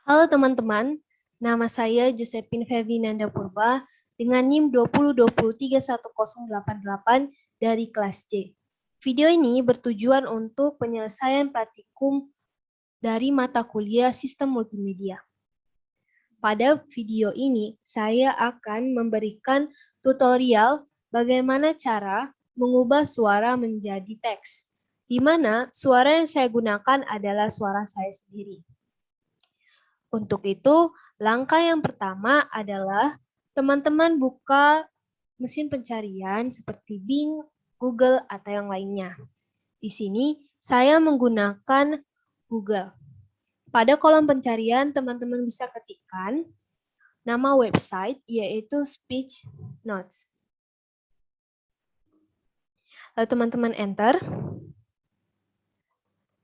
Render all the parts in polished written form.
Halo teman-teman, nama saya Josephine Ferdinanda Purba dengan NIM 2020311088 dari kelas C. Video ini bertujuan untuk penyelesaian praktikum dari mata kuliah Sistem Multimedia. Pada video ini, saya akan memberikan tutorial bagaimana cara mengubah suara menjadi teks, di mana suara yang saya gunakan adalah suara saya sendiri. Untuk itu, langkah yang pertama adalah teman-teman buka mesin pencarian seperti Bing, Google, atau yang lainnya. Di sini, saya menggunakan Google. Pada kolom pencarian, teman-teman bisa ketikkan nama website, yaitu Speech Notes. Lalu teman-teman enter.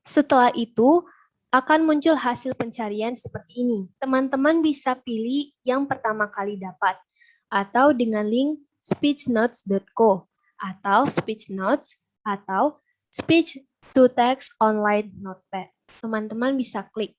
Setelah itu, akan muncul hasil pencarian seperti ini. Teman-teman bisa pilih yang pertama kali dapat, atau dengan link speechnotes.co, atau speechnotes, atau speech to text online notepad. Teman-teman bisa klik.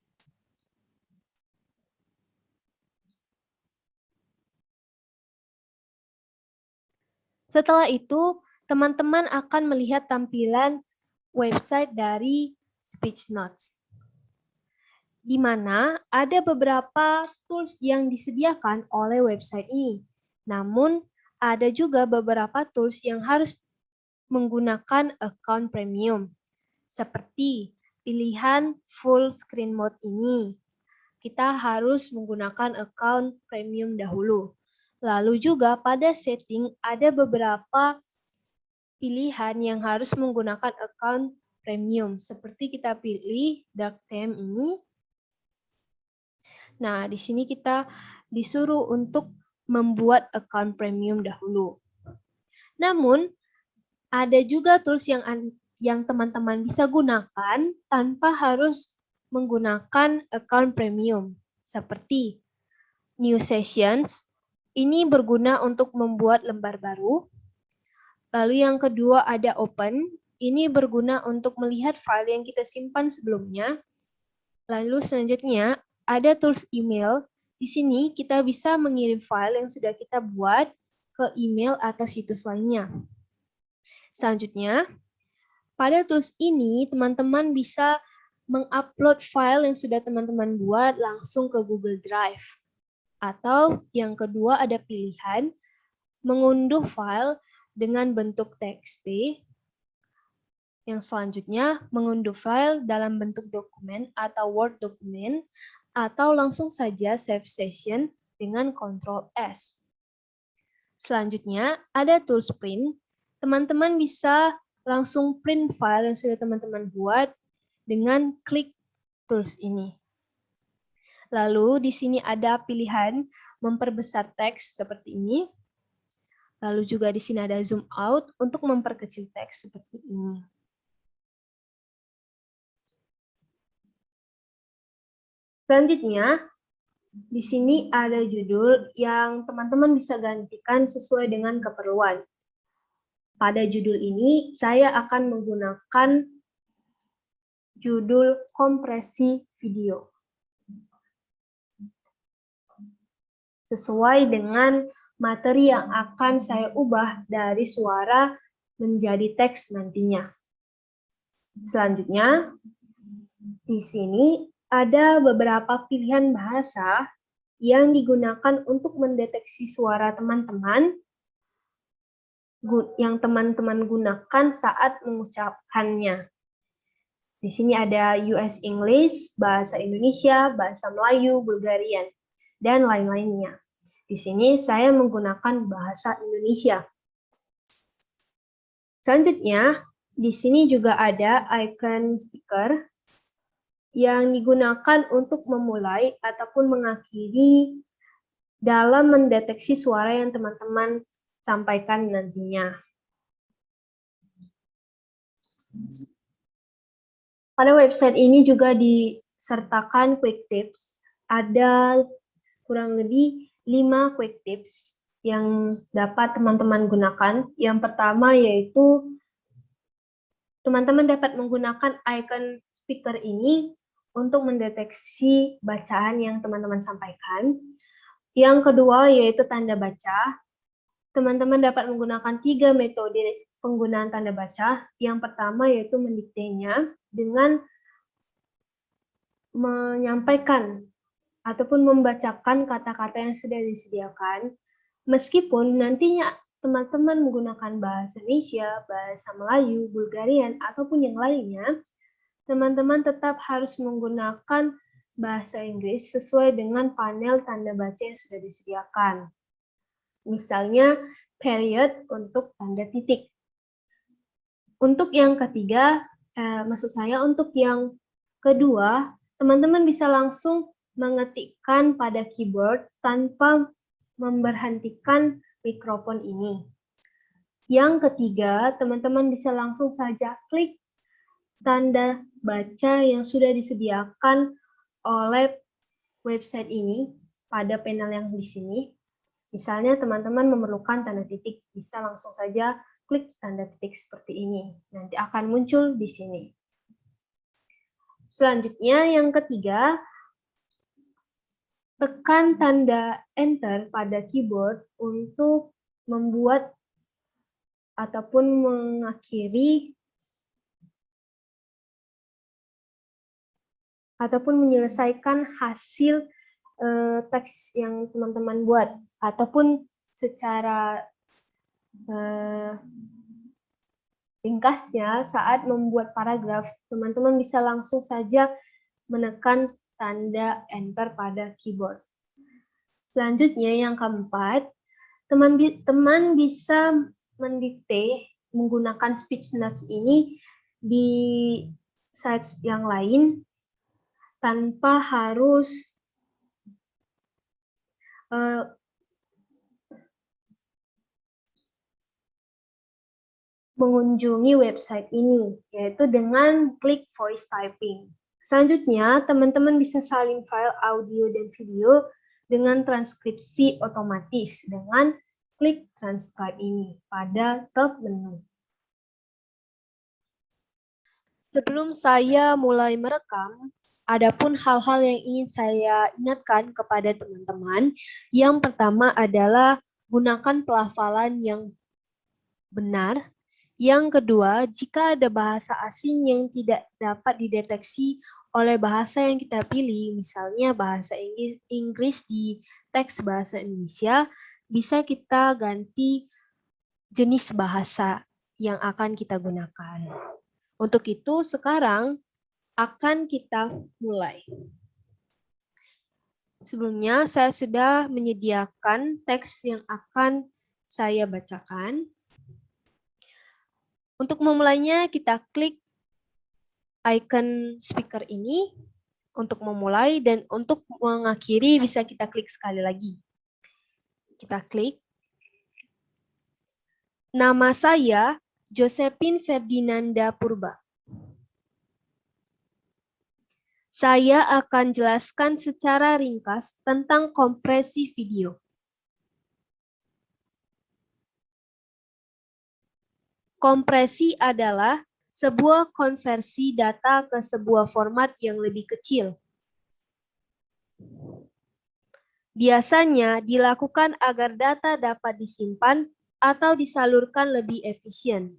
Setelah itu, teman-teman akan melihat tampilan website dari Speech Notes, di mana ada beberapa tools yang disediakan oleh website ini. Namun, ada juga beberapa tools yang harus menggunakan account premium, seperti pilihan full screen mode ini. Kita harus menggunakan account premium dahulu. Lalu juga pada setting ada beberapa pilihan yang harus menggunakan account premium, seperti kita pilih dark theme ini. Nah, di sini kita disuruh untuk membuat account premium dahulu. Namun, ada juga tools yang teman-teman bisa gunakan tanpa harus menggunakan account premium, seperti New Sessions. Ini berguna untuk membuat lembar baru. Lalu yang kedua ada Open. Ini berguna untuk melihat file yang kita simpan sebelumnya. Lalu selanjutnya ada tools email. Di sini kita bisa mengirim file yang sudah kita buat ke email atau situs lainnya. Selanjutnya, pada tools ini teman-teman bisa mengupload file yang sudah teman-teman buat langsung ke Google Drive. Atau yang kedua ada pilihan mengunduh file dengan bentuk TXT. Yang selanjutnya, mengunduh file dalam bentuk dokumen atau Word dokumen, atau langsung saja save session dengan Ctrl S. Selanjutnya, ada tools print. Teman-teman bisa langsung print file yang sudah teman-teman buat dengan klik tools ini. Lalu di sini ada pilihan memperbesar teks seperti ini. Lalu juga di sini ada zoom out untuk memperkecil teks seperti ini. Selanjutnya, di sini ada judul yang teman-teman bisa gantikan sesuai dengan keperluan. Pada judul ini, saya akan menggunakan judul kompresi video. Sesuai dengan materi yang akan saya ubah dari suara menjadi teks nantinya. Selanjutnya, di sini ada beberapa pilihan bahasa yang digunakan untuk mendeteksi suara teman-teman yang teman-teman gunakan saat mengucapkannya. Di sini ada US English, bahasa Indonesia, bahasa Melayu, Bulgarian, dan lain-lainnya. Di sini saya menggunakan bahasa Indonesia. Selanjutnya, di sini juga ada icon speaker yang digunakan untuk memulai ataupun mengakhiri dalam mendeteksi suara yang teman-teman sampaikan nantinya. Pada website ini juga disertakan quick tips. Ada kurang lebih 5 quick tips yang dapat teman-teman gunakan. Yang pertama yaitu teman-teman dapat menggunakan icon speaker ini untuk mendeteksi bacaan yang teman-teman sampaikan. Yang kedua yaitu tanda baca. Teman-teman dapat menggunakan 3 metode penggunaan tanda baca. Yang pertama yaitu mendiktenya dengan menyampaikan ataupun membacakan kata-kata yang sudah disediakan, meskipun nantinya teman-teman menggunakan bahasa Indonesia, bahasa Melayu, Bulgarian, ataupun yang lainnya, teman-teman tetap harus menggunakan bahasa Inggris sesuai dengan panel tanda baca yang sudah disediakan. Misalnya, period untuk tanda titik. Untuk yang ketiga, untuk yang kedua, teman-teman bisa langsung mengetikkan pada keyboard tanpa memberhentikan mikrofon ini. Yang ketiga, teman-teman bisa langsung saja klik tanda baca yang sudah disediakan oleh website ini pada panel yang di sini. Misalnya teman-teman memerlukan tanda titik, bisa langsung saja klik tanda titik seperti ini. Nanti akan muncul di sini. Selanjutnya yang ketiga, tekan tanda Enter pada keyboard untuk membuat ataupun mengakhiri ataupun menyelesaikan hasil teks yang teman-teman buat, ataupun secara ringkasnya saat membuat paragraf, teman-teman bisa langsung saja menekan tanda Enter pada keyboard. Selanjutnya yang keempat, teman bisa mendikte menggunakan speech notes ini di sites yang lain tanpa harus mengunjungi website ini, yaitu dengan klik voice typing. Selanjutnya, teman-teman bisa salin file audio dan video dengan transkripsi otomatis dengan klik transcribe ini pada top menu. Sebelum saya mulai merekam, adapun hal-hal yang ingin saya ingatkan kepada teman-teman. Yang pertama adalah gunakan pelafalan yang benar. Yang kedua, jika ada bahasa asing yang tidak dapat dideteksi oleh bahasa yang kita pilih, misalnya bahasa Inggris di teks bahasa Indonesia, bisa kita ganti jenis bahasa yang akan kita gunakan. Untuk itu, sekarang akan kita mulai. Sebelumnya, saya sudah menyediakan teks yang akan saya bacakan. Untuk memulainya, kita klik icon speaker ini untuk memulai, dan untuk mengakhiri bisa kita klik sekali lagi. Kita klik. Nama saya Josephine Ferdinanda Purba. Saya akan jelaskan secara ringkas tentang kompresi video. Kompresi adalah sebuah konversi data ke sebuah format yang lebih kecil. Biasanya dilakukan agar data dapat disimpan atau disalurkan lebih efisien.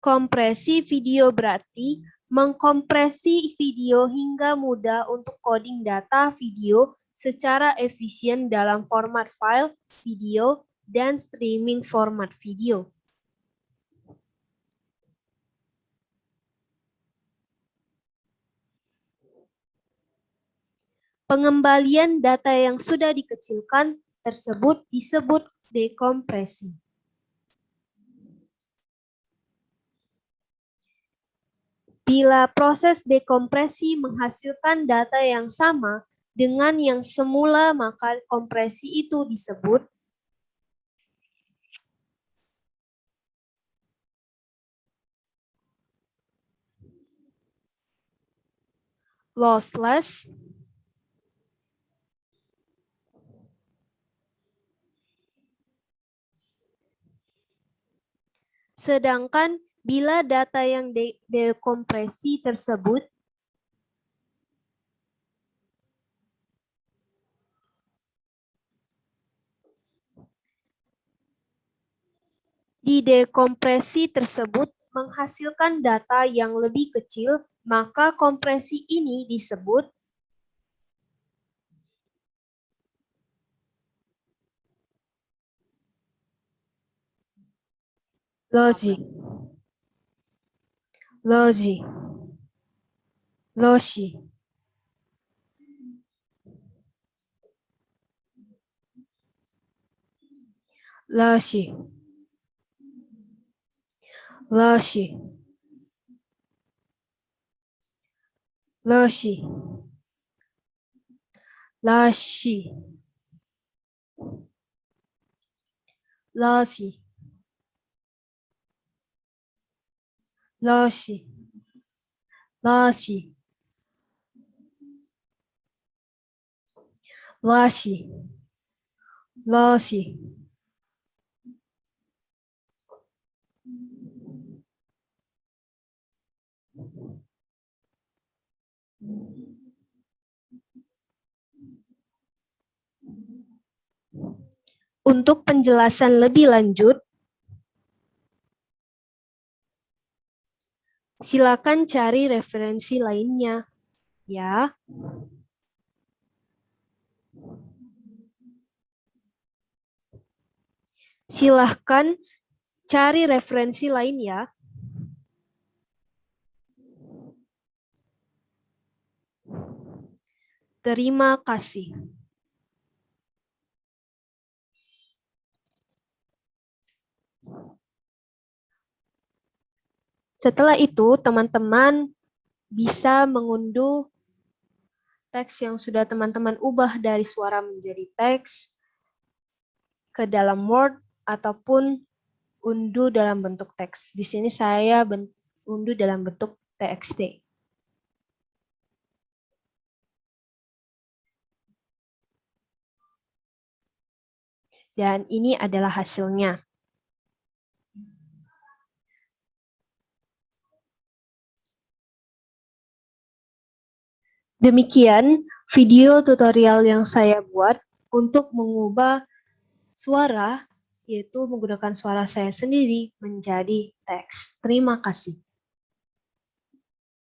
Kompresi video berarti mengkompresi video hingga mudah untuk coding data video secara efisien dalam format file, video, dan streaming format video. Pengembalian data yang sudah dikecilkan tersebut disebut dekompresi. Bila proses dekompresi menghasilkan data yang sama dengan yang semula, maka kompresi itu disebut lossless, sedangkan Bila data yang dekompresi tersebut menghasilkan data yang lebih kecil, maka kompresi ini disebut lossy. Lossy. Lossy. Lossy. Lossy. Lossy. Lossy. Lossy. Lossy. Lossy. Lossy. Lossy. Untuk penjelasan lebih lanjut, silakan cari referensi lainnya, ya. Silahkan cari referensi lain ya. Terima kasih. Setelah itu, teman-teman bisa mengunduh teks yang sudah teman-teman ubah dari suara menjadi teks ke dalam Word ataupun unduh dalam bentuk teks. Di sini saya unduh dalam bentuk TXT. Dan ini adalah hasilnya. Demikian video tutorial yang saya buat untuk mengubah suara, yaitu menggunakan suara saya sendiri menjadi teks. Terima kasih.